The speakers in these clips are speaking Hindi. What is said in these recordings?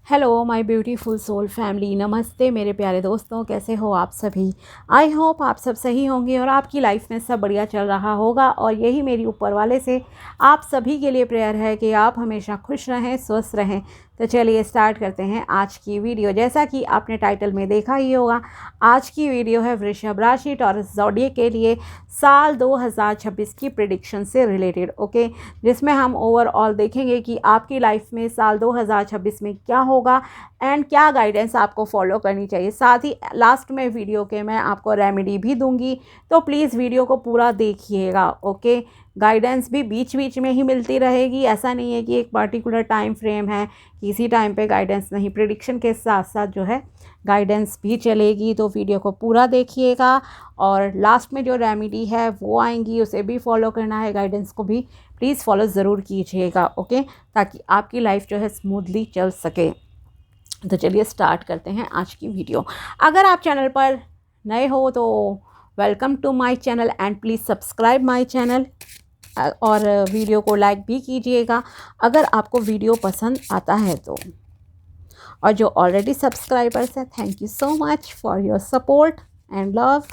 Hello my beautiful soul family, नमस्ते मेरे प्यारे दोस्तों, कैसे हो आप सभी। आई होप आप सब सही होंगे और आपकी लाइफ में सब बढ़िया चल रहा होगा। और यही मेरी ऊपर वाले से आप सभी के लिए प्रेयर है कि आप हमेशा खुश रहें, स्वस्थ रहें। तो चलिए स्टार्ट करते हैं आज की वीडियो। जैसा कि आपने टाइटल में देखा ही होगा, आज की वीडियो है वृषभ राशि टॉरस ज़ोडिएक के लिए साल 2026 की प्रिडिक्शन से रिलेटेड, ओके। जिसमें हम ओवरऑल देखेंगे कि आपकी लाइफ में साल 2026 में क्या होगा एंड क्या गाइडेंस आपको फॉलो करनी चाहिए। साथ ही लास्ट में वीडियो के मैं आपको रेमेडी भी दूंगी, तो प्लीज़ वीडियो को पूरा देखिएगा, ओके। गाइडेंस भी बीच बीच में ही मिलती रहेगी, ऐसा नहीं है कि एक पर्टिकुलर टाइम फ्रेम है, किसी टाइम पे गाइडेंस नहीं। प्रिडिक्शन के साथ साथ जो है गाइडेंस भी चलेगी, तो वीडियो को पूरा देखिएगा। और लास्ट में जो रेमेडी है वो आएंगी, उसे भी फॉलो करना है, गाइडेंस को भी प्लीज़ फॉलो ज़रूर कीजिएगा, ओके, ताकि आपकी लाइफ जो है स्मूथली चल सके। तो चलिए स्टार्ट करते हैं आज की वीडियो। अगर आप चैनल पर नए हो तो welcome to my channel and please subscribe my channel और वीडियो को लाइक भी कीजिएगा अगर आपको वीडियो पसंद आता है तो। और जो ऑलरेडी सब्सक्राइबर्स हैं, thank you so much for your support and love.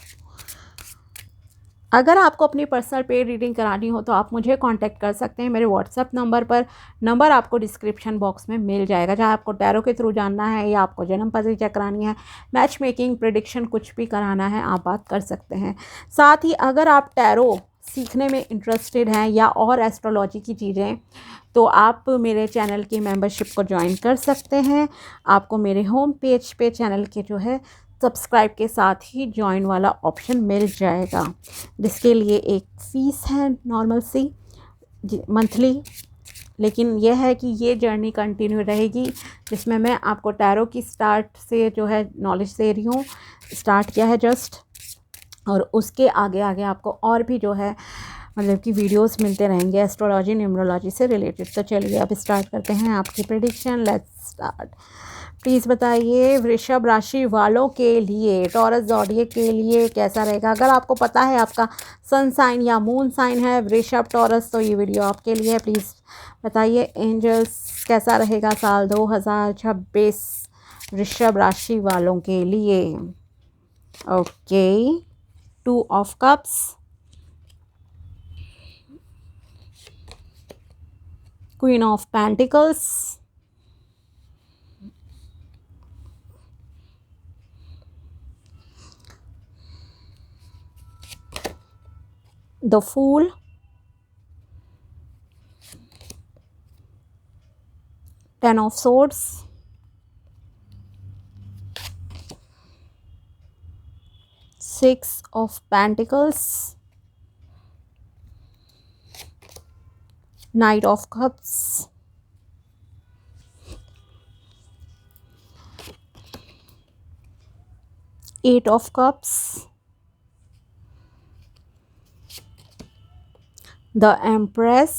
अगर आपको अपनी पर्सनल पेड रीडिंग करानी हो तो आप मुझे कांटेक्ट कर सकते हैं मेरे व्हाट्सएप नंबर पर। नंबर आपको डिस्क्रिप्शन बॉक्स में मिल जाएगा। जहाँ आपको टैरो के थ्रू जानना है या आपको जन्म पत्री चेक करानी है, मैच मेकिंग, प्रिडिक्शन कुछ भी कराना है, आप बात कर सकते हैं। साथ ही अगर आप टैरो सीखने में इंटरेस्टेड हैं या और एस्ट्रोलॉजी की चीज़ें, तो आप मेरे चैनल की मेंबरशिप को ज्वाइन कर सकते हैं। आपको मेरे होम पेज पे चैनल के जो है सब्सक्राइब के साथ ही ज्वाइन वाला ऑप्शन मिल जाएगा, जिसके लिए एक फ़ीस है नॉर्मल सी मंथली। लेकिन यह है कि ये जर्नी कंटिन्यू रहेगी, जिसमें मैं आपको टैरो की स्टार्ट से जो है नॉलेज दे रही हूँ, स्टार्ट किया है जस्ट। और उसके आगे आगे आपको और भी जो है मतलब कि वीडियोस मिलते रहेंगे एस्ट्रोलॉजी न्यूमरोलॉजी से रिलेटेड। तो चलिए अब स्टार्ट करते हैं आपकी प्रेडिक्शन। Let's start. प्लीज़ बताइए वृषभ राशि वालों के लिए, टॉरस ज़ोडिएक के लिए कैसा रहेगा। अगर आपको पता है आपका सन साइन या मून साइन है वृषभ टॉरस, तो ये वीडियो आपके लिए है। प्लीज़ बताइए एंजल्स कैसा रहेगा साल 2026 वृषभ राशि वालों के लिए। Okay, 2 of cups, Queen of Pentacles, the Fool, Ten of Swords, Six of Pentacles, Knight of Cups, Eight of Cups, the Empress,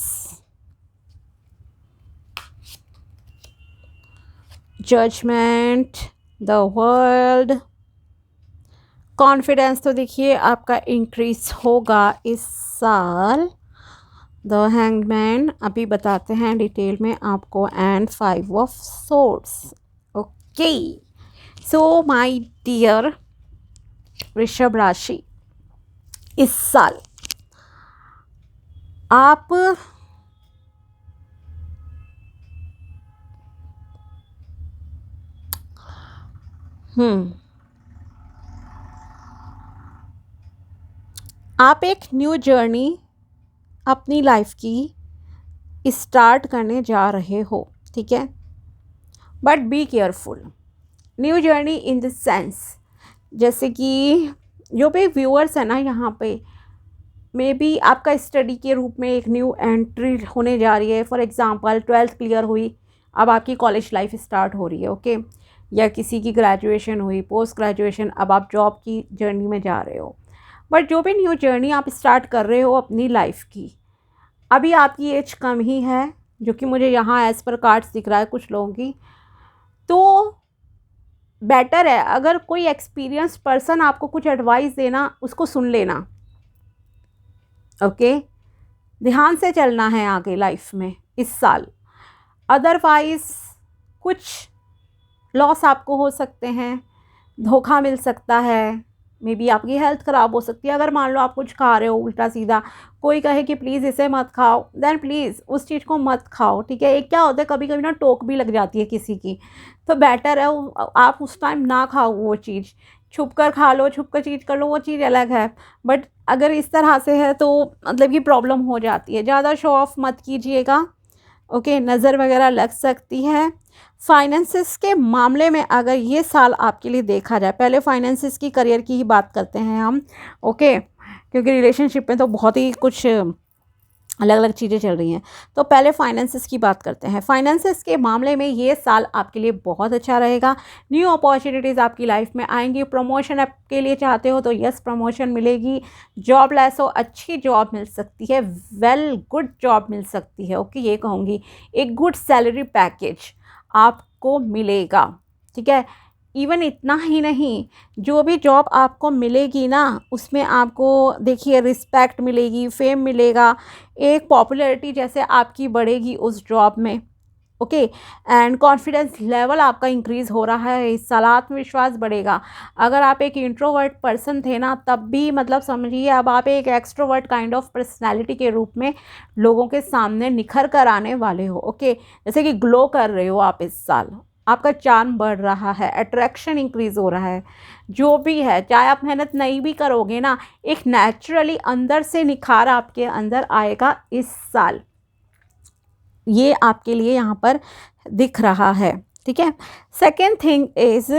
Judgment, the World। Confidence तो देखिए आपका इंक्रीज होगा इस साल। द हैंगमैन अभी बताते हैं डिटेल में आपको, and 5 of swords, okay. So my dear वृषभ राशि, इस साल आप आप एक न्यू जर्नी अपनी लाइफ की स्टार्ट करने जा रहे हो, ठीक है। But be careful. New journey in the sense, जैसे कि जो भी व्यूअर्स है ना यहाँ पे, मे बी आपका स्टडी के रूप में एक न्यू एंट्री होने जा रही है। फॉर एग्जांपल 12th क्लियर हुई, अब आपकी कॉलेज लाइफ स्टार्ट हो रही है, ओके। या किसी की ग्रेजुएशन हुई, पोस्ट ग्रेजुएशन, अब आप जॉब की जर्नी में जा रहे हो। बट जो भी न्यू जर्नी आप स्टार्ट कर रहे हो अपनी लाइफ की, अभी आपकी एज कम ही है, जो कि मुझे यहाँ एज पर कार्ड्स दिख रहा है कुछ लोगों की। तो बेटर है अगर कोई एक्सपीरियंस पर्सन आपको कुछ एडवाइस देना, उसको सुन लेना, ओके। ध्यान से चलना है आगे लाइफ में इस साल। अदरवाइज कुछ लॉस आपको हो सकते हैं, धोखा मिल सकता है, मे बी आपकी हेल्थ ख़राब हो सकती है। अगर मान लो आप कुछ खा रहे हो उल्टा सीधा, कोई कहे कि प्लीज़ इसे मत खाओ, देन प्लीज़ उस चीज़ को मत खाओ, ठीक है। एक क्या होता है, कभी कभी ना टोक भी लग जाती है किसी की, तो बेटर है आप उस टाइम ना खाओ वो चीज़, छुप कर खा लो, छुप कर चीज़ कर लो, वो चीज़ अलग है। बट अगर इस तरह से है तो मतलब कि प्रॉब्लम हो जाती है। ज़्यादा शो ऑफ मत कीजिएगा, ओके, नज़र वगैरह लग सकती है। फाइनेंसिस के मामले में अगर ये साल आपके लिए देखा जाए, पहले फाइनेंसिस की, करियर की ही बात करते हैं हम, ओके, क्योंकि रिलेशनशिप में तो बहुत ही कुछ अलग अलग चीज़ें चल रही हैं। तो पहले फाइनेंसिस की बात करते हैं। फाइनेंसिस के मामले में ये साल आपके लिए बहुत अच्छा रहेगा। न्यू अपॉर्चुनिटीज़ आपकी लाइफ में आएंगी। प्रमोशन आपके लिए चाहते हो तो यस, प्रमोशन मिलेगी। जॉबलेस हो, अच्छी जॉब मिल सकती है, वेल गुड जॉब मिल सकती है, ओके, ये कहूँगी। एक गुड सैलरी पैकेज आपको मिलेगा, ठीक है। इवन इतना ही नहीं, जो भी जॉब आपको मिलेगी ना, उसमें आपको देखिए रिस्पेक्ट मिलेगी, फेम मिलेगा, एक पॉपुलैरिटी जैसे आपकी बढ़ेगी उस जॉब में, ओके। एंड कॉन्फिडेंस लेवल आपका इंक्रीज़ हो रहा है, इस साल आत्मविश्वास बढ़ेगा। अगर आप एक इंट्रोवर्ट पर्सन थे ना, तब भी मतलब समझिए अब आप एक एक्सट्रोवर्ट काइंड ऑफ पर्सनैलिटी के रूप में लोगों के सामने निखर कर आने वाले हो, ओके। जैसे कि ग्लो कर रहे हो आप इस साल, आपका चार्म बढ़ रहा है, अट्रैक्शन इंक्रीज़ हो रहा है। जो भी है, चाहे आप मेहनत नहीं भी करोगे ना, एक नेचुरली अंदर से निखार आपके अंदर आएगा इस साल, ये आपके लिए यहाँ पर दिख रहा है, ठीक है। सेकेंड थिंग इज़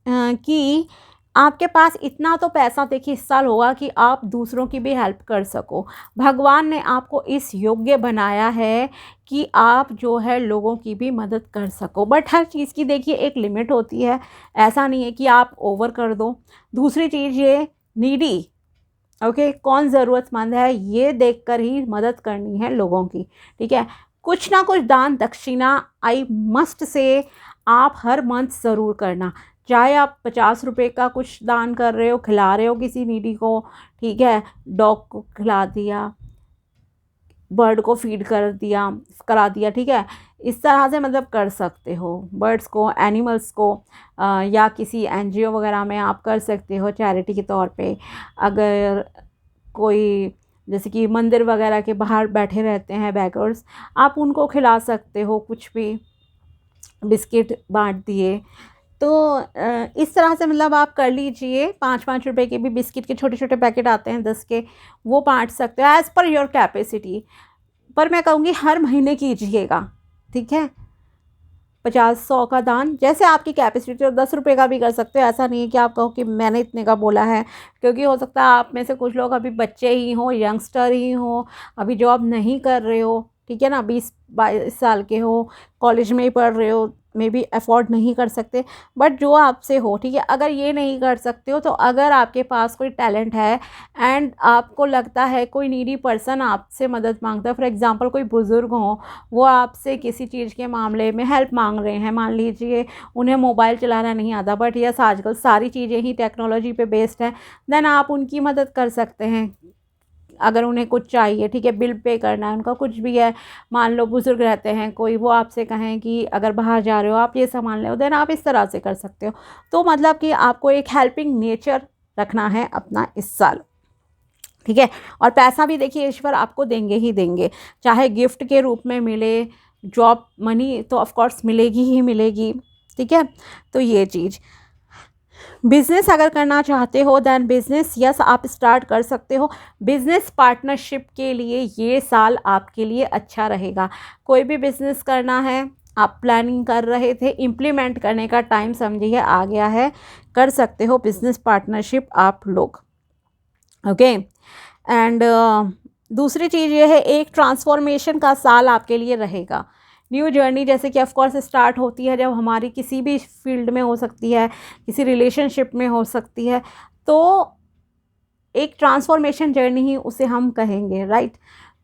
कि आपके पास इतना तो पैसा देखिए इस साल होगा कि आप दूसरों की भी हेल्प कर सको। भगवान ने आपको इस योग्य बनाया है कि आप जो है लोगों की भी मदद कर सको। बट हर चीज़ की देखिए एक लिमिट होती है, ऐसा नहीं है कि आप ओवर कर दो। दूसरी चीज़ ये नीडी, ओके, कौन ज़रूरतमंद है ये देखकर ही मदद करनी है लोगों की, ठीक है। कुछ ना कुछ दान दक्षिणा, आई मस्ट से, आप हर मंथ ज़रूर करना। चाहे आप 50 रुपये का कुछ दान कर रहे हो, खिला रहे हो किसी नीडी को, ठीक है, डॉग को खिला दिया, बर्ड को फीड कर दिया, करा दिया, ठीक है, इस तरह से मतलब कर सकते हो। बर्ड्स को, एनिमल्स को, या किसी एनजीओ वगैरह में आप कर सकते हो चैरिटी के तौर पे। अगर कोई जैसे कि मंदिर वगैरह के बाहर बैठे रहते हैं बेगर्स, आप उनको खिला सकते हो, कुछ भी बिस्किट बांट दिए। तो इस तरह से मतलब आप कर लीजिए। 5-5 रुपए के भी बिस्किट के छोटे छोटे पैकेट आते हैं 10 के, वो बांट सकते हो एज़ पर योर कैपेसिटी। पर मैं कहूँगी हर महीने कीजिएगा, ठीक है। 50-100 का दान, जैसे आपकी कैपेसिटी हो। 10 रुपये का भी कर सकते हो, ऐसा नहीं है कि आप कहो कि मैंने इतने का बोला है, क्योंकि हो सकता है आप में से कुछ लोग अभी बच्चे ही हो, यंगस्टर ही हो, अभी जॉब नहीं कर रहे हो, ठीक है ना, 20-22 साल के हो, कॉलेज में ही पढ़ रहे हो, मे बी अफोर्ड नहीं कर सकते। बट जो आपसे हो, ठीक है, अगर ये नहीं कर सकते हो तो अगर आपके पास कोई टैलेंट है एंड आपको लगता है कोई नीडी पर्सन आपसे मदद मांगता है, फॉर एग्जांपल कोई बुज़ुर्ग हो, वो आपसे किसी चीज़ के मामले में हेल्प मांग रहे हैं, मान लीजिए उन्हें मोबाइल चलाना नहीं आता, बट यस आजकल सारी चीज़ें ही टेक्नोलॉजी पे बेस्ड हैं, देन आप उनकी मदद कर सकते हैं। अगर उन्हें कुछ चाहिए, ठीक है, बिल पे करना है उनका, कुछ भी है, मान लो बुज़ुर्ग रहते हैं कोई, वो आपसे कहें कि अगर बाहर जा रहे हो आप ये सामान ले, देन आप इस तरह से कर सकते हो। तो मतलब कि आपको एक हेल्पिंग नेचर रखना है अपना इस साल, ठीक है। और पैसा भी देखिए ईश्वर आपको देंगे ही देंगे, चाहे गिफ्ट के रूप में मिले, जॉब मनी तो ऑफ कोर्स मिलेगी ही मिलेगी, ठीक है। तो ये चीज़, बिजनेस अगर करना चाहते हो देन बिजनेस यस आप स्टार्ट कर सकते हो। बिजनेस पार्टनरशिप के लिए ये साल आपके लिए अच्छा रहेगा। कोई भी बिजनेस करना है, आप प्लानिंग कर रहे थे, इम्प्लीमेंट करने का टाइम समझिए आ गया है, कर सकते हो बिजनेस पार्टनरशिप आप लोग, ओके। एंड दूसरी चीज़ ये है, एक ट्रांसफॉर्मेशन का साल आपके लिए रहेगा। न्यू जर्नी जैसे कि ऑफ कोर्स स्टार्ट होती है जब हमारी किसी भी फील्ड में हो सकती है, किसी रिलेशनशिप में हो सकती है, तो एक ट्रांसफॉर्मेशन जर्नी ही उसे हम कहेंगे, राइट।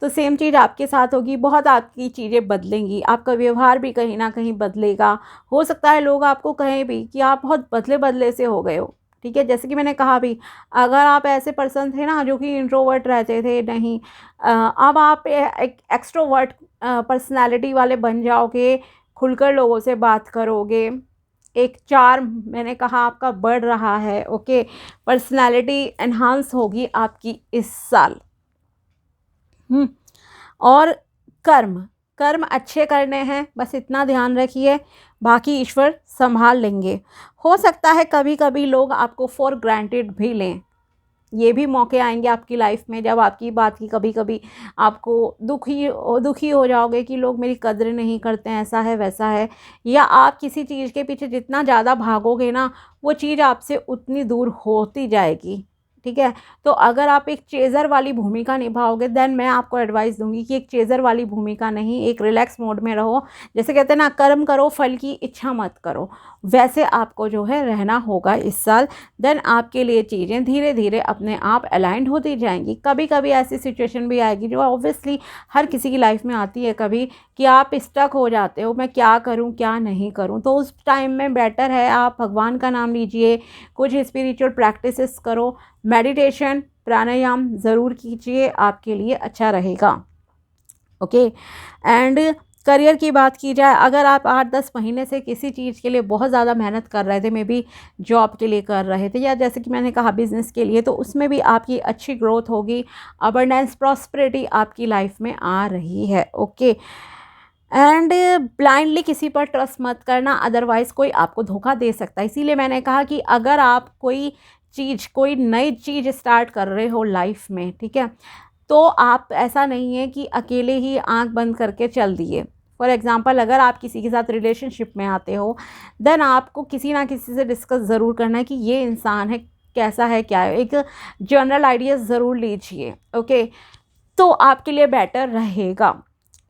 तो सेम चीज़ आपके साथ होगी, बहुत आपकी चीज़ें बदलेंगी, आपका व्यवहार भी कहीं ना कहीं बदलेगा। हो सकता है लोग आपको कहें भी कि आप बहुत बदले बदले से हो गए हो, ठीक है। जैसे कि मैंने कहा भी, अगर आप ऐसे पर्सन थे ना जो कि इंट्रोवर्ट रहते थे, नहीं, अब आप एक एक्सट्रोवर्ट पर्सनालिटी वाले बन जाओगे, खुलकर लोगों से बात करोगे, एक चार्म मैंने कहा आपका बढ़ रहा है। ओके, पर्सनालिटी एनहांस होगी आपकी इस साल। और कर्म कर्म अच्छे करने हैं, बस इतना ध्यान रखिए, बाकी ईश्वर संभाल लेंगे। हो सकता है कभी कभी लोग आपको फॉर ग्रांटेड भी लें, ये भी मौके आएंगे आपकी लाइफ में जब आपकी बात की कभी कभी आपको दुखी हो जाओगे कि लोग मेरी कद्र नहीं करते हैं, ऐसा है वैसा है। या आप किसी चीज़ के पीछे जितना ज़्यादा भागोगे ना, वो चीज़ आपसे उतनी दूर होती जाएगी। ठीक है, तो अगर आप एक चेज़र वाली भूमिका निभाओगे, देन मैं आपको एडवाइस दूंगी कि एक चेज़र वाली भूमिका नहीं, एक रिलैक्स मोड में रहो। जैसे कहते हैं ना, कर्म करो फल की इच्छा मत करो, वैसे आपको जो है रहना होगा इस साल। देन आपके लिए चीज़ें धीरे धीरे अपने आप अलाइंड होती जाएंगी। कभी कभी ऐसी सिचुएशन भी आएगी जो ऑब्वियसली हर किसी की लाइफ में आती है कभी, कि आप स्टक हो जाते हो, मैं क्या करूं क्या नहीं करूं। तो उस टाइम में बेटर है आप भगवान का नाम लीजिए, कुछ स्पिरिचुअल प्रैक्टिसेस करो, मेडिटेशन प्राणायाम ज़रूर कीजिए, आपके लिए अच्छा रहेगा। ओके, एंड करियर की बात की जाए, अगर आप 8-10 महीने से किसी चीज़ के लिए बहुत ज़्यादा मेहनत कर रहे थे, मे बी जॉब के लिए कर रहे थे, या जैसे कि मैंने कहा बिज़नेस के लिए, तो उसमें भी आपकी अच्छी ग्रोथ होगी, अबंडेंस प्रॉस्पेरिटी आपकी लाइफ में आ रही है। ओके, एंड ब्लाइंडली किसी पर ट्रस्ट मत करना, अदरवाइज़ कोई आपको धोखा दे सकता है। इसीलिए मैंने कहा कि अगर आप कोई नई चीज़ स्टार्ट कर रहे हो लाइफ में, ठीक है, तो आप ऐसा नहीं है कि अकेले ही आंख बंद करके चल दिए। फॉर एग्ज़ाम्पल, अगर आप किसी के साथ रिलेशनशिप में आते हो, देन आपको किसी ना किसी से डिस्कस ज़रूर करना है कि ये इंसान है, कैसा है, क्या है, एक जनरल आइडिया ज़रूर लीजिए। ओके, तो आपके लिए बेटर रहेगा,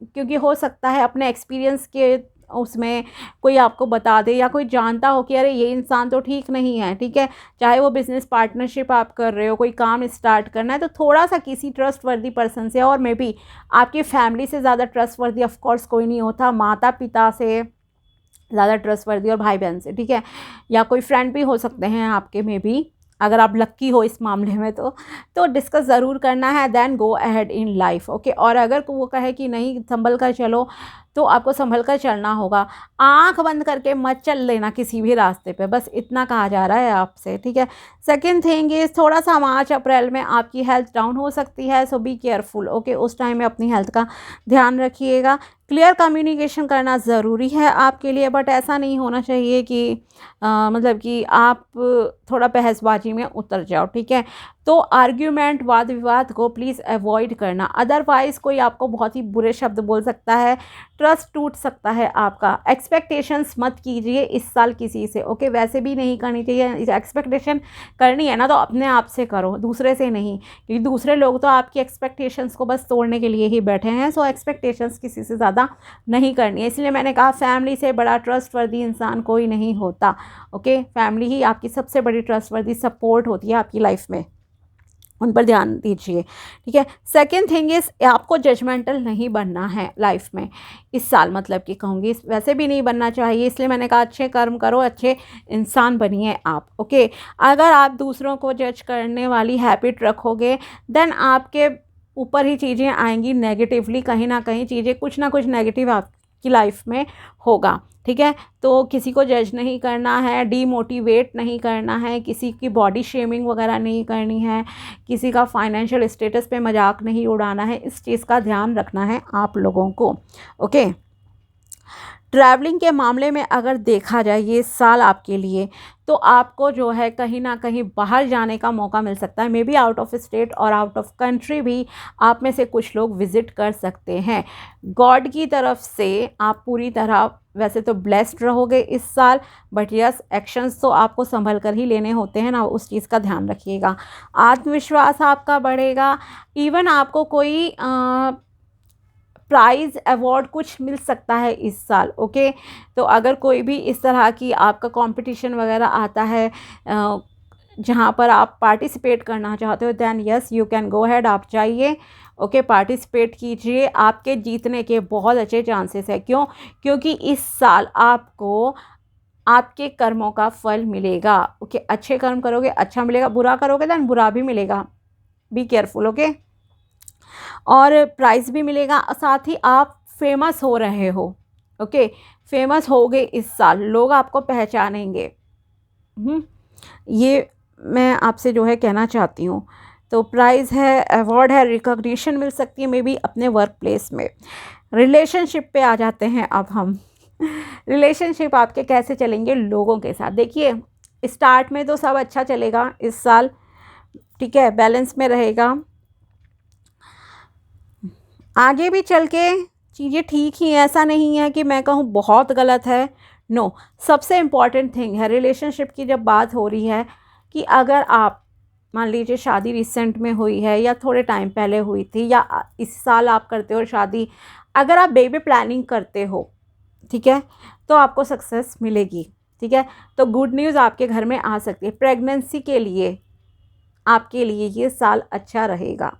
क्योंकि हो सकता है अपने एक्सपीरियंस के उसमें कोई आपको बता दे, या कोई जानता हो कि अरे ये इंसान तो ठीक नहीं है। ठीक है, चाहे वो बिज़नेस पार्टनरशिप आप कर रहे हो, कोई काम स्टार्ट करना है, तो थोड़ा सा किसी ट्रस्टवर्दी पर्सन से, और मे बी आपकी फैमिली से ज़्यादा ट्रस्टवर्दी ऑफ कोर्स कोई नहीं होता, माता पिता से ज़्यादा ट्रस्टवर्दी, और भाई बहन से। ठीक है, या कोई फ्रेंड भी हो सकते हैं आपके में भी, अगर आप लक्की हो इस मामले में तो डिस्कस ज़रूर करना है, then go ahead in life. Okay, और अगर वो कहे कि नहीं संभल कर चलो, तो आपको संभल कर चलना होगा, आंख बंद करके मत चल लेना किसी भी रास्ते पे, बस इतना कहा जा रहा है आपसे। ठीक है, सेकेंड थिंग इज़, थोड़ा सा मार्च अप्रैल में आपकी हेल्थ डाउन हो सकती है, सो बी केयरफुल। ओके, उस टाइम में अपनी हेल्थ का ध्यान रखिएगा। क्लियर कम्युनिकेशन करना ज़रूरी है आपके लिए, बट ऐसा नहीं होना चाहिए कि मतलब कि आप थोड़ा बहसबाजी में उतर जाओ। ठीक है, तो आर्ग्यूमेंट वाद विवाद को प्लीज़ अवॉइड करना, अदरवाइज़ कोई आपको बहुत ही बुरे शब्द बोल सकता है, ट्रस्ट टूट सकता है आपका। एक्सपेक्टेशंस मत कीजिए इस साल किसी से। ओके, वैसे भी नहीं करनी चाहिए, एक्सपेक्टेशन करनी है ना तो अपने आप से करो, दूसरे से नहीं, क्योंकि दूसरे लोग तो आपकी एक्सपेक्टेशंस को बस तोड़ने के लिए ही बैठे हैं। सो एक्सपेक्टेशंस किसी से ज़्यादा नहीं करनी है। इसलिए मैंने कहा फैमिली से बड़ा ट्रस्टवर्दी इंसान कोई नहीं होता। ओके, फैमिली ही आपकी सबसे बड़ी ट्रस्टवर्दी सपोर्ट होती है आपकी लाइफ में, उन पर ध्यान दीजिए। ठीक है, सेकेंड थिंग इज़, आपको जजमेंटल नहीं बनना है लाइफ में इस साल, मतलब कि कहूँगी वैसे भी नहीं बनना चाहिए। इसलिए मैंने कहा अच्छे कर्म करो, अच्छे इंसान बनिए आप। ओके, अगर आप दूसरों को जज करने वाली हैबिट रखोगे, देन आपके ऊपर ही चीज़ें आएंगी नेगेटिवली, कहीं ना कहीं चीज़ें कुछ ना कुछ नेगेटिव आपकी लाइफ में होगा। ठीक है, तो किसी को जज नहीं करना है, डीमोटिवेट नहीं करना है, किसी की बॉडी शेमिंग वगैरह नहीं करनी है, किसी का फाइनेंशियल स्टेटस पे मजाक नहीं उड़ाना है, इस चीज़ का ध्यान रखना है आप लोगों को। ओके, ट्रैवलिंग के मामले में अगर देखा जाए ये साल आपके लिए, तो आपको जो है कहीं ना कहीं बाहर जाने का मौका मिल सकता है, may be out of state और आउट ऑफ कंट्री भी आप में से कुछ लोग विज़िट कर सकते हैं। गॉड की तरफ से आप पूरी तरह वैसे तो ब्लेस्ड रहोगे इस साल, बट यस एक्शंस तो आपको संभल कर ही लेने होते हैं ना, उस चीज़ का ध्यान रखिएगा। आत्मविश्वास आपका बढ़ेगा, इवन आपको कोई प्राइज़ अवार्ड कुछ मिल सकता है इस साल। ओके, तो अगर कोई भी इस तरह की आपका कंपटीशन वगैरह आता है जहाँ पर आप पार्टिसिपेट करना चाहते हो, then yes you can go head, आप जाइए। ओके, पार्टिसिपेट कीजिए, आपके जीतने के बहुत अच्छे चांसेस है। क्यों? क्योंकि इस साल आपको आपके कर्मों का फल मिलेगा। ओके, अच्छे कर्म करोगे अच्छा मिलेगा, बुरा करोगे दैन बुरा भी मिलेगा, बी केयरफुल। ओके, और प्राइज़ भी मिलेगा, साथ ही आप फेमस हो रहे हो। ओके, फेमस होगे इस साल, लोग आपको पहचानेंगे। ये मैं आपसे जो है कहना चाहती हूँ। तो प्राइज़ है, अवार्ड है, रिकॉग्निशन मिल सकती है मे बी अपने वर्क प्लेस में। रिलेशनशिप पे आ जाते हैं अब हम। रिलेशनशिप आपके कैसे चलेंगे लोगों के साथ? देखिए, स्टार्ट में तो सब अच्छा चलेगा इस साल, ठीक है, बैलेंस में रहेगा। आगे भी चल के चीज़ें ठीक ही हैं, ऐसा नहीं है कि मैं कहूँ बहुत गलत है। नो, सबसे इम्पॉर्टेंट थिंग है रिलेशनशिप की जब बात हो रही है कि अगर आप मान लीजिए शादी रिसेंट में हुई है या थोड़े टाइम पहले हुई थी या इस साल आप करते हो शादी, अगर आप बेबी प्लानिंग करते हो, ठीक है, तो आपको सक्सेस मिलेगी, ठीक है। तो गुड न्यूज़ आपके घर में आ सकती है। प्रेगनेंसी के लिए आपके लिए ये साल अच्छा रहेगा,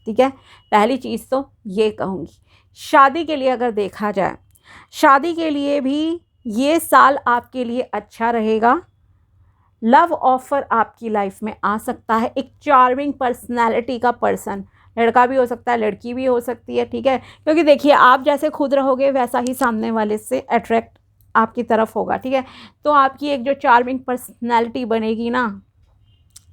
ठीक है। पहली चीज़ तो ये कहूँगी। शादी के लिए अगर देखा जाए, शादी के लिए भी ये साल आपके लिए अच्छा रहेगा। लव ऑफर आपकी लाइफ में आ सकता है। एक चार्मिंग पर्सनैलिटी का पर्सन, लड़का भी हो सकता है, लड़की भी हो सकती है, ठीक है। क्योंकि देखिए, आप जैसे खुद रहोगे वैसा ही सामने वाले से अट्रैक्ट आपकी तरफ होगा, ठीक है। तो आपकी एक जो चार्मिंग पर्सनैलिटी बनेगी ना,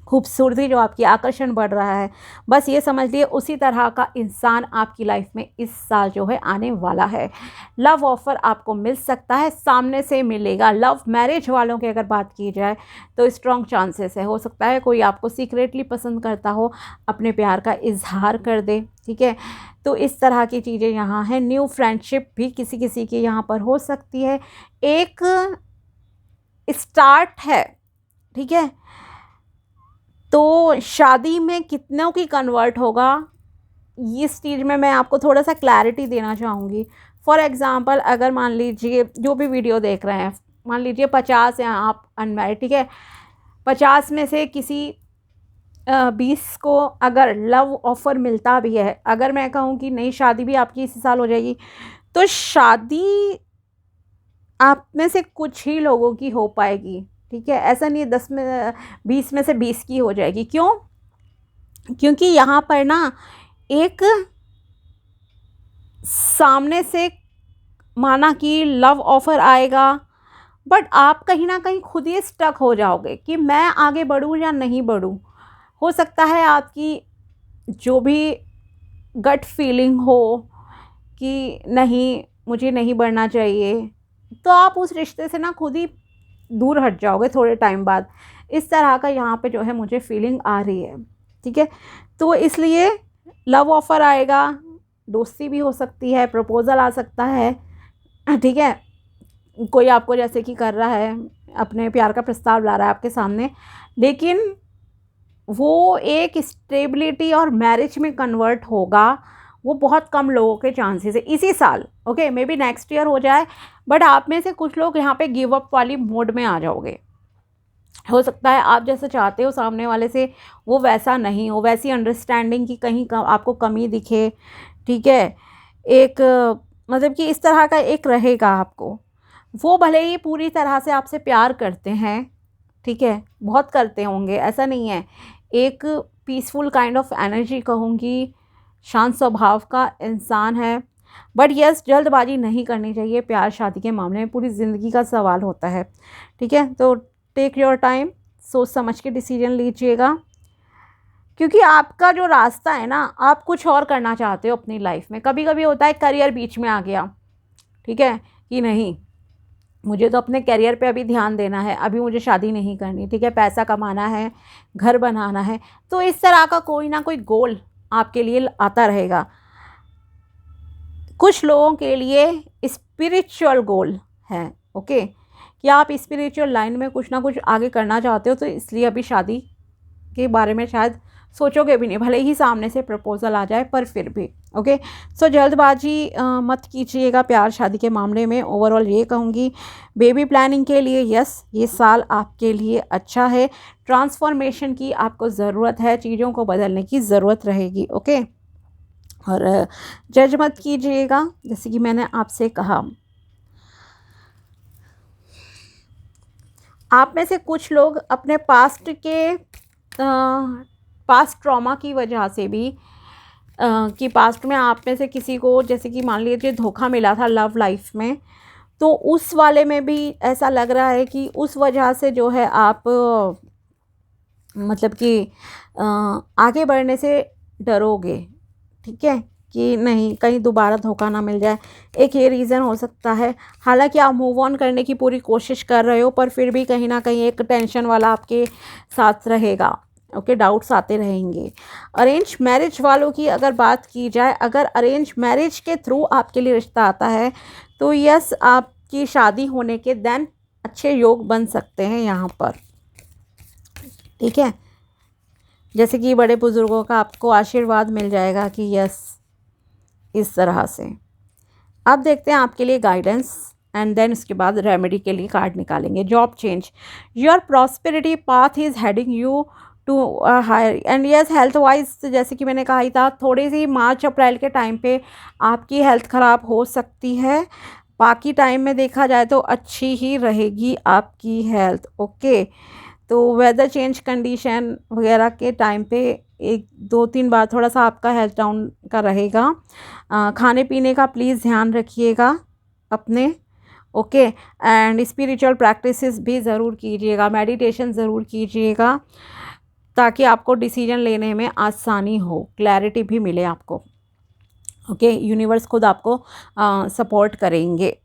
खूबसूरती जो आपकी, आकर्षण बढ़ रहा है, बस ये समझ लिए उसी तरह का इंसान आपकी लाइफ में इस साल जो है आने वाला है। लव ऑफ़र आपको मिल सकता है, सामने से मिलेगा। लव मैरिज वालों की अगर बात की जाए तो स्ट्रॉन्ग चांसेस है, हो सकता है कोई आपको सीक्रेटली पसंद करता हो, अपने प्यार का इजहार कर दे, ठीक है। तो इस तरह की चीज़ें यहाँ हैं। न्यू फ्रेंडशिप भी किसी किसी की यहाँ पर हो सकती है। एक स्टार्ट है, ठीक है। तो शादी में कितनों की कन्वर्ट होगा, इस चीज़ में मैं आपको थोड़ा सा क्लैरिटी देना चाहूँगी। फॉर एग्ज़ाम्पल, अगर मान लीजिए जो भी वीडियो देख रहे हैं, मान लीजिए 50 हैं आप अनमैरिड, ठीक है। 50 में से किसी 20 को अगर लव ऑफ़र मिलता भी है, अगर मैं कहूँ कि नहीं शादी भी आपकी इसी साल हो जाएगी, तो शादी आप में से कुछ ही लोगों की हो पाएगी, ठीक है। ऐसा नहीं है 10 में 20 में से 20 की हो जाएगी। क्यों? क्योंकि यहाँ पर ना एक सामने से माना कि लव ऑफ़र आएगा, बट आप कहीं ना कहीं खुद ही स्टक हो जाओगे कि मैं आगे बढ़ूँ या नहीं बढ़ूँ। हो सकता है आपकी जो भी गट फीलिंग हो कि नहीं, मुझे नहीं बढ़ना चाहिए, तो आप उस रिश्ते से ना खुद ही दूर हट जाओगे थोड़े टाइम बाद। इस तरह का यहाँ पे जो है मुझे फीलिंग आ रही है, ठीक है। तो इसलिए लव ऑफ़र आएगा, दोस्ती भी हो सकती है, प्रपोज़ल आ सकता है, ठीक है। कोई आपको जैसे कि कर रहा है, अपने प्यार का प्रस्ताव ला रहा है आपके सामने, लेकिन वो एक स्टेबिलिटी और मैरिज में कन्वर्ट होगा, वो बहुत कम लोगों के चांसेस है इसी साल। Okay, may be next year हो जाए, बट आप में से कुछ लोग यहाँ पे गिव अप वाली मोड में आ जाओगे। हो सकता है आप जैसा चाहते हो सामने वाले से वो वैसा नहीं हो, वैसी अंडरस्टैंडिंग की कहीं आपको कमी दिखे, ठीक है। एक मतलब कि इस तरह का एक रहेगा आपको। वो भले ही पूरी तरह से आपसे प्यार करते हैं, ठीक है, बहुत करते होंगे, ऐसा नहीं है। एक पीसफुल काइंड ऑफ एनर्जी कहूँगी, शांत स्वभाव का इंसान है, बट यस, जल्दबाजी नहीं करनी चाहिए प्यार शादी के मामले में, पूरी ज़िंदगी का सवाल होता है, ठीक है। तो टेक योर टाइम, सोच समझ के डिसीजन लीजिएगा, क्योंकि आपका जो रास्ता है ना, आप कुछ और करना चाहते हो अपनी लाइफ में। कभी कभी होता है करियर बीच में आ गया, ठीक है, कि नहीं मुझे तो अपने करियर पे अभी ध्यान देना है, अभी मुझे शादी नहीं करनी, ठीक है, पैसा कमाना है, घर बनाना है। तो इस तरह का कोई ना कोई गोल आपके लिए आता रहेगा। कुछ लोगों के लिए स्पिरिचुअल गोल है, ओके, कि आप स्पिरिचुअल लाइन में कुछ ना कुछ आगे करना चाहते हो, तो इसलिए अभी शादी के बारे में शायद सोचोगे भी नहीं, भले ही सामने से प्रपोज़ल आ जाए, पर फिर भी ओके। सो जल्दबाजी मत कीजिएगा प्यार शादी के मामले में। ओवरऑल ये कहूँगी, बेबी प्लानिंग के लिए यस, ये साल आपके लिए अच्छा है। ट्रांसफॉर्मेशन की आपको ज़रूरत है, चीज़ों को बदलने की ज़रूरत रहेगी, ओके। और जज मत कीजिएगा, जैसे कि मैंने आपसे कहा। आप में से कुछ लोग अपने पास्ट के पास्ट ट्रॉमा की वजह से भी कि पास्ट में आप में से किसी को जैसे कि मान लीजिए धोखा मिला था लव लाइफ में, तो उस वाले में भी ऐसा लग रहा है कि उस वजह से जो है आप मतलब कि आगे बढ़ने से डरोगे, ठीक है, कि नहीं कहीं दोबारा धोखा ना मिल जाए, एक ये रीज़न हो सकता है। हालांकि आप मूव ऑन करने की पूरी कोशिश कर रहे हो, पर फिर भी कहीं ना कहीं एक टेंशन वाला आपके साथ रहेगा। ओके, डाउट्स आते रहेंगे। अरेंज मैरिज वालों की अगर बात की जाए, अगर अरेंज मैरिज के थ्रू आपके लिए रिश्ता आता है तो यस, आपकी शादी होने के देन अच्छे योग बन सकते हैं यहाँ पर, ठीक है। जैसे कि बड़े बुजुर्गों का आपको आशीर्वाद मिल जाएगा कि यस, इस तरह से। अब देखते हैं आपके लिए गाइडेंस एंड देन उसके बाद रेमेडी के लिए कार्ड निकालेंगे। Job change, your prosperity path is heading you to higher and yes, health wise जैसे कि मैंने कहा ही था, थोड़ी सी मार्च अप्रैल के टाइम पे आपकी हेल्थ ख़राब हो सकती है। बाकी टाइम में देखा जाए तो अच्छी ही रहेगी आपकी हेल्थ। ओके, तो वेदर चेंज कंडीशन वगैरह के टाइम पे 1-2-3 बार थोड़ा सा आपका हेल्थ डाउन का रहेगा। खाने पीने का प्लीज़ ध्यान रखिएगा अपने। ओके, एंड स्पिरिचुअल प्रैक्टिसेस भी ज़रूर कीजिएगा, मेडिटेशन ज़रूर कीजिएगा, ताकि आपको डिसीजन लेने में आसानी हो, क्लैरिटी भी मिले आपको। ओके, यूनिवर्स खुद आपको सपोर्ट करेंगे।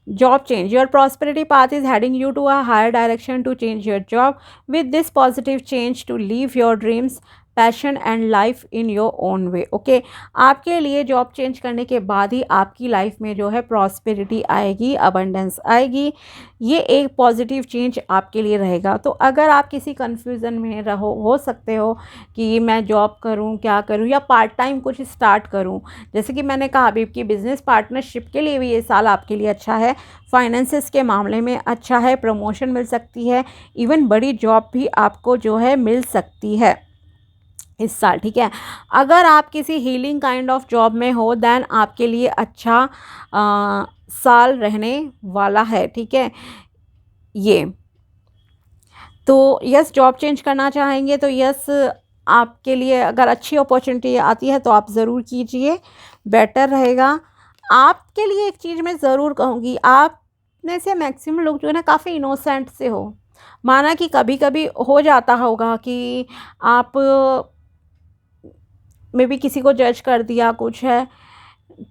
Job change, your prosperity path is heading you to a higher direction to change your job with this positive change to live your dreams, passion and life in your own way. Okay, आपके लिए जॉब चेंज करने के बाद ही आपकी लाइफ में जो है प्रॉस्पेरिटी आएगी, अबंडेंस आएगी। ये एक पॉजिटिव चेंज आपके लिए रहेगा। तो अगर आप किसी कन्फ्यूज़न में रहो, हो सकते हो कि मैं जॉब करूं, क्या करूं, या पार्ट टाइम कुछ स्टार्ट करूं, जैसे कि मैंने कहा अभी कि बिज़नेस पार्टनरशिप के लिए भी ये साल आपके लिए अच्छा है, फाइनेंसेस के मामले में अच्छा है, प्रमोशन मिल सकती है, इवन बड़ी जॉब भी आपको जो है मिल सकती है इस साल, ठीक है। अगर आप किसी हीलिंग काइंड ऑफ जॉब में हो देन आपके लिए अच्छा साल रहने वाला है, ठीक है। ये तो यस, जॉब चेंज करना चाहेंगे तो यस, आपके लिए अगर अच्छी अपॉर्चुनिटी आती है तो आप ज़रूर कीजिए, बेटर रहेगा। आपके लिए एक चीज़ मैं ज़रूर कहूँगी, आप में से मैक्सिमम लोग जो है ना काफ़ी इनोसेंट से हो। माना कि कभी कभी हो जाता होगा कि आप मे बी किसी को जज कर दिया, कुछ है,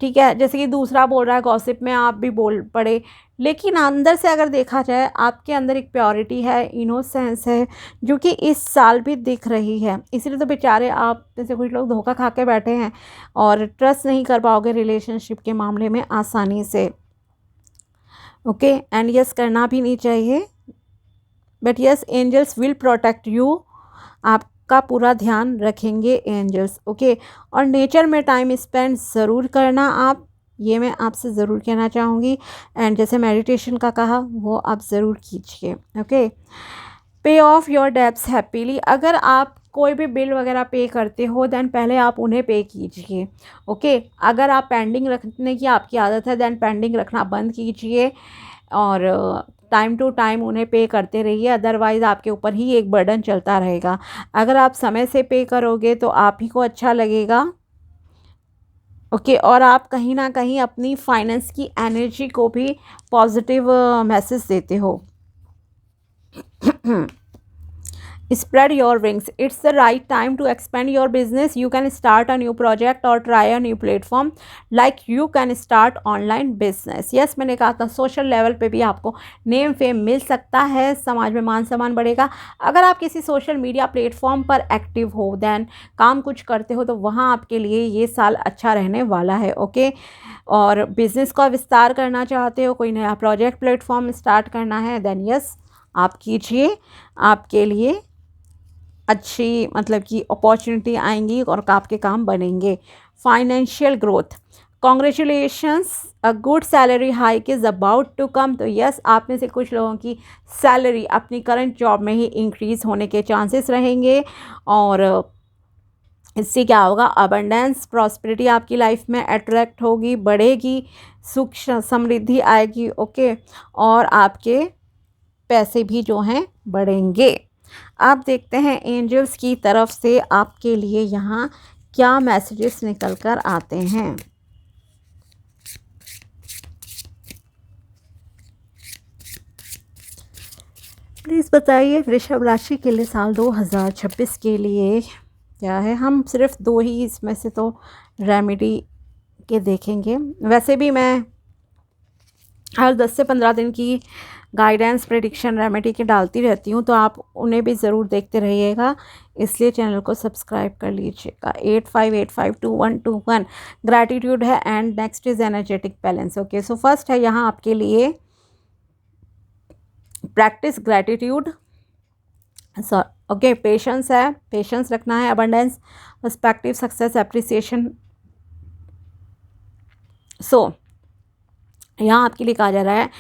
ठीक है, जैसे कि दूसरा बोल रहा है गॉसिप में आप भी बोल पड़े, लेकिन अंदर से अगर देखा जाए आपके अंदर एक प्योरिटी है, इनोसेंस है, जो कि इस साल भी दिख रही है। इसलिए तो बेचारे आप जैसे कुछ लोग धोखा खा के बैठे हैं और ट्रस्ट नहीं कर पाओगे रिलेशनशिप के मामले में आसानी से। ओके, एंड यस, करना भी नहीं चाहिए, but yes, angels will protect you, आपका पूरा ध्यान रखेंगे एंजल्स। ओके, और नेचर में टाइम स्पेंड ज़रूर करना आप, ये मैं आपसे ज़रूर कहना चाहूँगी। एंड जैसे मेडिटेशन का कहा वो आप ज़रूर कीजिए। ओके, पे ऑफ योर डेब्ट्स हैप्पीली, अगर आप कोई भी बिल वगैरह पे करते हो देन पहले आप उन्हें पे कीजिए। ओके, अगर आप पेंडिंग रखने की आपकी आदत है देन पेंडिंग रखना बंद कीजिए और टाइम टू टाइम उन्हें पे करते रहिए, अदरवाइज़ आपके ऊपर ही एक बर्डन चलता रहेगा। अगर आप समय से पे करोगे तो आप ही को अच्छा लगेगा। ओके, और आप कहीं ना कहीं अपनी फाइनेंस की एनर्जी को भी पॉजिटिव मैसेज देते हो। Spread your wings. It's the right time to expand your business. You can start a new project or try a new platform. Like you can start online business. Yes, मैंने कहा था सोशल लेवल पे भी आपको नेम फेम मिल सकता है, समाज में मान सम्मान बढ़ेगा। अगर आप किसी सोशल मीडिया प्लेटफॉर्म पर एक्टिव हो देन काम कुछ करते हो तो वहाँ आपके लिए ये साल अच्छा रहने वाला है। ओके, और बिज़नेस का विस्तार करना चाहते हो, कोई नया प्रोजेक्ट प्लेटफॉर्म स्टार्ट करना है देन यस, आप कीजिए, आपके लिए अच्छी मतलब कि अपॉर्चुनिटी आएंगी और आपके काम बनेंगे। Financial growth, congratulations, a good salary hike is about to come. तो यस, आप में से कुछ लोगों की सैलरी अपनी करंट जॉब में ही इंक्रीज़ होने के चांसेस रहेंगे और इससे क्या होगा, अबंडेंस प्रॉस्पेरिटी आपकी लाइफ में अट्रैक्ट होगी, बढ़ेगी, सुख समृद्धि आएगी। ओके, और आपके पैसे भी जो हैं बढ़ेंगे। आप देखते हैं एंजल्स की तरफ से आपके लिए यहाँ क्या मैसेजेस निकल कर आते हैं। प्लीज़ बताइए वृषभ राशि के लिए साल 2026 के लिए क्या है। हम सिर्फ 2 ही इसमें से तो रेमेडी के देखेंगे। वैसे भी मैं हर 10 से 15 दिन की गाइडेंस प्रेडिक्शन रेमेडी के डालती रहती हूँ, तो आप उन्हें भी ज़रूर देखते रहिएगा, इसलिए चैनल को सब्सक्राइब कर लीजिएगा। 85852121 ग्रैटिट्यूड है and next is energetic balance. Okay, so first है यहाँ आपके लिए प्रैक्टिस ग्रैटिट्यूड। ओके, पेशेंस है, पेशेंस रखना है, abundance, perspective, success, appreciation. So यहाँ आपके लिए कहा जा रहा है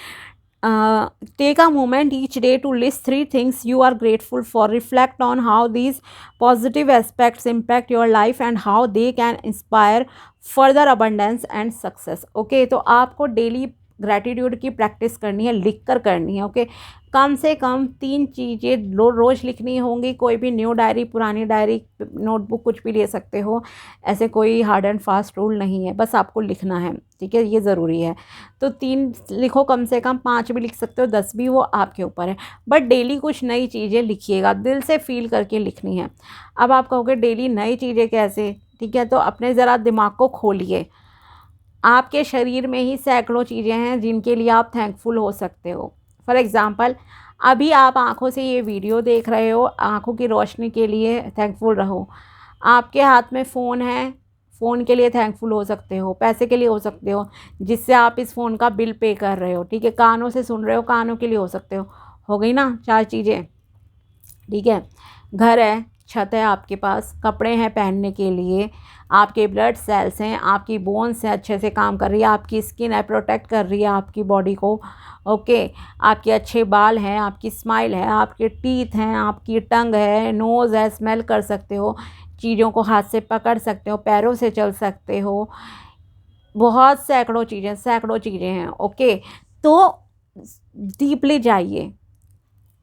take a moment each day to list 3 things you are grateful for, reflect on how these positive aspects impact your life and how they can inspire further abundance and success. Okay, तो आपको डेली ग्रैटिट्यूड की प्रैक्टिस करनी है, लिख कर करनी है। ओके, कम से कम 3 चीज़ें रोज़ लिखनी होंगी। कोई भी न्यू डायरी, पुरानी डायरी, नोटबुक, कुछ भी ले सकते हो, ऐसे कोई हार्ड एंड फास्ट रूल नहीं है, बस आपको लिखना है। ठीक है, ये ज़रूरी है। तो 3 लिखो, कम से कम 5 भी लिख सकते हो, 10 भी, वो आपके ऊपर है, बट डेली कुछ नई चीज़ें लिखिएगा, दिल से फील करके लिखनी है। अब आप कहोगे डेली नई चीज़ें कैसे? ठीक है, तो अपने ज़रा दिमाग को खोलिए। आपके शरीर में ही सैकड़ों चीज़ें हैं जिनके लिए आप थैंकफुल हो सकते हो। फॉर एग्ज़ाम्पल, अभी आप आँखों से ये वीडियो देख रहे हो, आँखों की रोशनी के लिए थैंकफुल रहो। आपके हाथ में फ़ोन है, फ़ोन के लिए थैंकफुल हो सकते हो, पैसे के लिए हो सकते हो जिससे आप इस फ़ोन का बिल पे कर रहे हो। ठीक है, कानों से सुन रहे हो, कानों के लिए हो सकते हो गई ना 4 चीज़ें। ठीक है, घर है, छत है आपके पास, कपड़े हैं पहनने के लिए, आपके ब्लड सेल्स हैं, आपकी बोन्स हैं, अच्छे से काम कर रही है, आपकी स्किन है, प्रोटेक्ट कर रही है आपकी बॉडी को। ओके, आपके अच्छे बाल हैं, आपकी स्माइल है, आपके टीथ हैं, आपकी टंग है, नोज़ है, स्मेल कर सकते हो, चीज़ों को हाथ से पकड़ सकते हो, पैरों से चल सकते हो, बहुत सैकड़ों चीज़ें हैं। ओके, तो डीपली जाइए।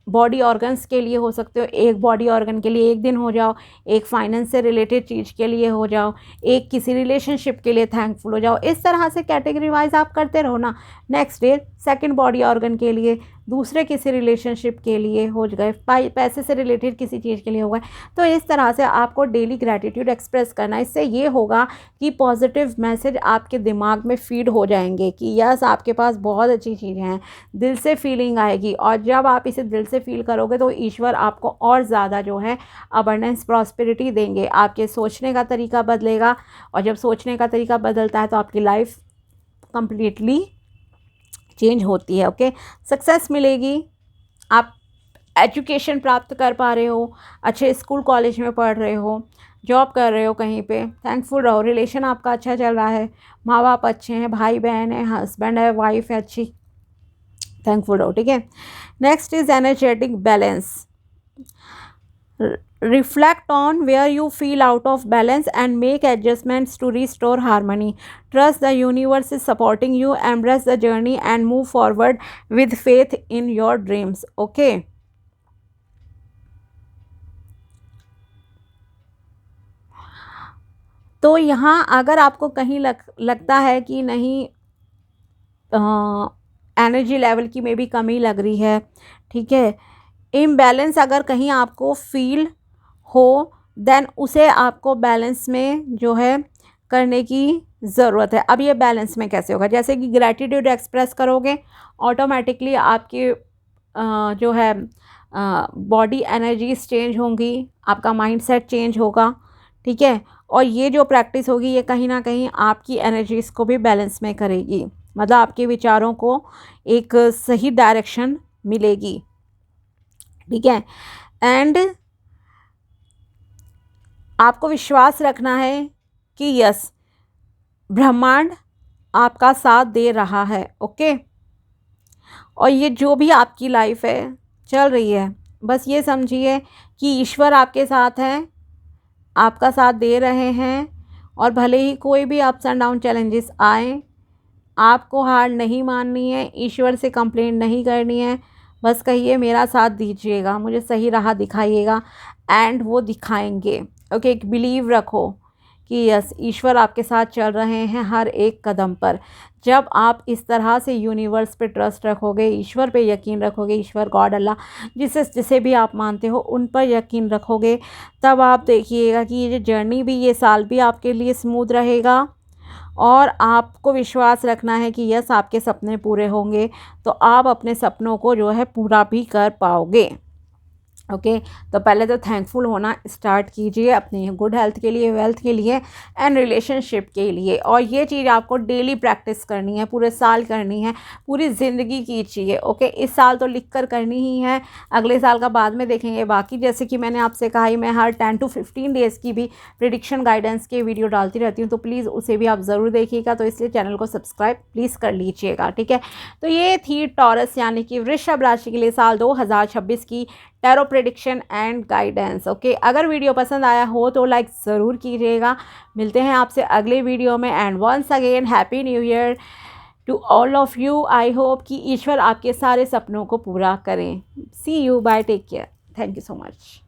बॉडी ऑर्गन्स के लिए हो सकते हो, एक बॉडी ऑर्गन के लिए 1 दिन हो जाओ, एक फाइनेंस से रिलेटेड चीज़ के लिए हो जाओ, एक किसी रिलेशनशिप के लिए थैंकफुल हो जाओ। इस तरह से कैटेगरी वाइज आप करते रहो ना। Next day second body organ के लिए, दूसरे किसी रिलेशनशिप के लिए हो गए, पैसे से रिलेटेड किसी चीज़ के लिए हो गए। तो इस तरह से आपको डेली ग्रैटिट्यूड एक्सप्रेस करना है। इससे ये होगा कि पॉजिटिव मैसेज आपके दिमाग में फीड हो जाएंगे कि यस, आपके पास बहुत अच्छी चीज़ें हैं, दिल से फीलिंग आएगी। और जब आप इसे दिल से फील करोगे तो ईश्वर आपको और ज़्यादा जो है अबंडेंस, प्रॉस्पेरिटी देंगे। आपके सोचने का तरीका बदलेगा, और जब सोचने का तरीका बदलता है तो आपकी लाइफ कंप्लीटली चेंज होती है। ओके, सक्सेस मिलेगी, आप एजुकेशन प्राप्त कर पा रहे हो, अच्छे स्कूल कॉलेज में पढ़ रहे हो, जॉब कर रहे हो कहीं पे, थैंकफुल रहो। रिलेशन आपका अच्छा चल रहा है, माँ बाप अच्छे हैं, भाई बहन है, हस्बैंड है, वाइफ है अच्छी, थैंकफुल रहो। ठीक है, next is energetic balance. Reflect on where you feel out of balance and make adjustments to restore harmony. Trust the universe is supporting you. Embrace the journey and move forward with faith in your dreams. Okay. तो यहाँ अगर आपको कहीं लगता है कि नहीं, एनर्जी लेवल की में भी कमी लग रही है, ठीक है, इम्बैलेंस अगर कहीं आपको फील हो, देन उसे आपको बैलेंस में जो है करने की ज़रूरत है। अब ये बैलेंस में कैसे होगा? जैसे कि ग्रैटिट्यूड एक्सप्रेस करोगे, ऑटोमेटिकली आपकी जो है बॉडी एनर्जीज चेंज होंगी, आपका माइंडसेट चेंज होगा। ठीक है, और ये जो प्रैक्टिस होगी ये कहीं ना कहीं आपकी एनर्जीज़ को भी बैलेंस में करेगी, मतलब आपके विचारों को एक सही डायरेक्शन मिलेगी। ठीक है, एंड आपको विश्वास रखना है कि यस, ब्रह्मांड आपका साथ दे रहा है। ओके, और ये जो भी आपकी लाइफ है चल रही है, बस ये समझिए कि ईश्वर आपके साथ हैं, आपका साथ दे रहे हैं, और भले ही कोई भी अप्स एंड डाउन चैलेंजेस आए, आपको हार नहीं माननी है, ईश्वर से कंप्लेंट नहीं करनी है। बस कहिए मेरा साथ दीजिएगा, मुझे सही राह दिखाइएगा, एंड वो दिखाएंगे। ओके, एक बिलीव रखो कि यस, ईश्वर आपके साथ चल रहे हैं हर एक कदम पर। जब आप इस तरह से यूनिवर्स पे ट्रस्ट रखोगे, ईश्वर पे यकीन रखोगे, ईश्वर गॉड अल्लाह जिसे भी आप मानते हो उन पर यकीन रखोगे, तब आप देखिएगा कि ये जर्नी भी, ये साल भी आपके लिए स्मूथ रहेगा। और आपको विश्वास रखना है कि यस, आपके सपने पूरे होंगे, तो आप अपने सपनों को जो है पूरा भी कर पाओगे। ओके तो पहले तो थैंकफुल होना स्टार्ट कीजिए अपनी गुड हेल्थ के लिए, वेल्थ के लिए एंड रिलेशनशिप के लिए। और ये चीज़ आपको डेली प्रैक्टिस करनी है, पूरे साल करनी है, पूरी ज़िंदगी कीजिए। ओके इस साल तो लिख कर करनी ही है, अगले साल का बाद में देखेंगे। बाकी जैसे कि मैंने आपसे कहा ही, मैं हर 10 to 15 डेज़ की भी प्रिडिक्शन गाइडेंस के वीडियो डालती रहती हूँ, तो प्लीज़ उसे भी आप ज़रूर देखिएगा। तो इसलिए चैनल को सब्सक्राइब प्लीज़ कर लीजिएगा, ठीक है। तो ये थी टॉरस यानी कि वृषभ राशि के लिए साल 2026 की tarot prediction and guidance. Okay अगर वीडियो पसंद आया हो तो लाइक ज़रूर कीजिएगा। मिलते हैं आपसे अगले वीडियो में। And once again happy new year to all of you. I hope कि ईश्वर आपके सारे सपनों को पूरा करें। See you, bye, take care, thank you so much.